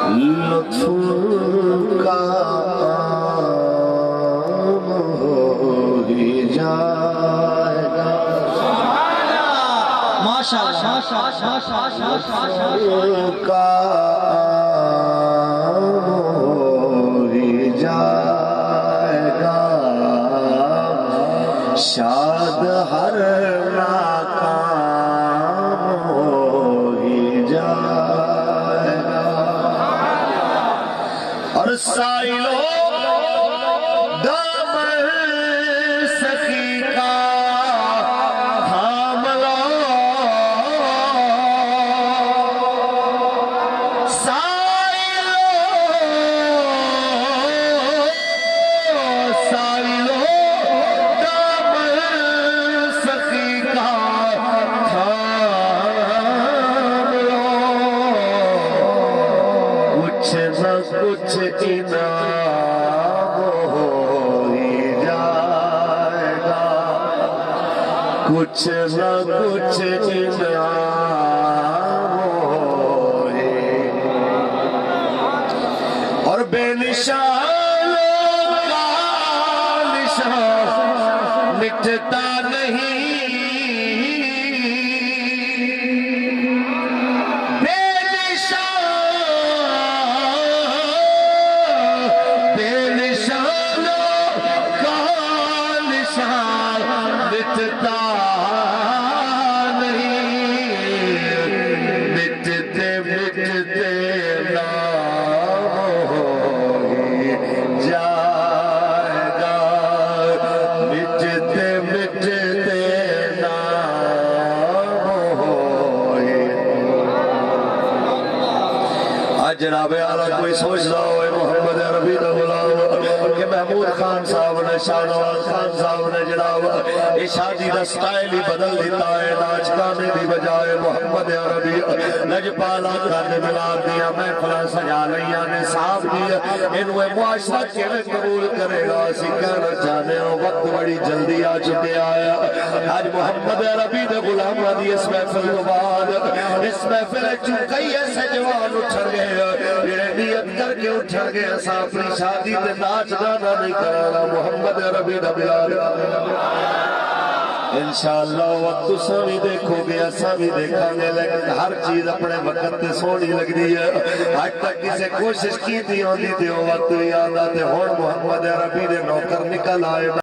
لطف کا ہی جائے گا ماشاءاللہ کا ہی جائے گا شاد ہر ناکام ہی جائے گا اور سائلوں دامن سخی کا تھام لو سائلوں دامن سخی کا تھام لو کچھ نہ کچھ انعام ہو ہی جائے گا کچھ نہ کچھ انعام ہو ہی اور بے نشانوں کا نشان مٹتا نہیں بے نشانوں کا نشان مٹتا نہیں مٹتے مٹتے نام ہو ہی جائے گا مٹتے مٹتے نام ہو ہی آج جناب اعلیٰ کوئی سوچتا ہوئے محمد عربی دا غلام کہ محمود خان صاحب نے شاہنواز خان صاحب نے جناب یہ شادی دا سٹائل ہی بدل دیتا ہے ناچ گانے دی بجائے محمد عربی لجپالا گانے ملاد دیا محفلیں سجا لیا نے صاحب دیا انویں معاشرہ کیویں قبول کرے گا اسی کہنا چاہنے ہو وقت بڑی جلدی آ چکے آیا آج محمد عربی دے غلامہ دی اس محفل کو بعد اس محفل چکئی ایسے جوان اٹھر گئے جڑے نیت کر کے اٹھر گئے اساں اپنی شادی تے ناچ گانا نہیں کرنا محمد عربی دا بلال انشاءاللہ وقت تساں بھی دیکھو گے اساں بھی دیکھاں گے لیکن ہر چیز اپنے وقت تے سونی لگ دی ہے آج تک کسے کوشش کی تھی ہوندی تے وہ وقت بھی آدھا تے ہون محمد عربی دے نوکر نکل آئے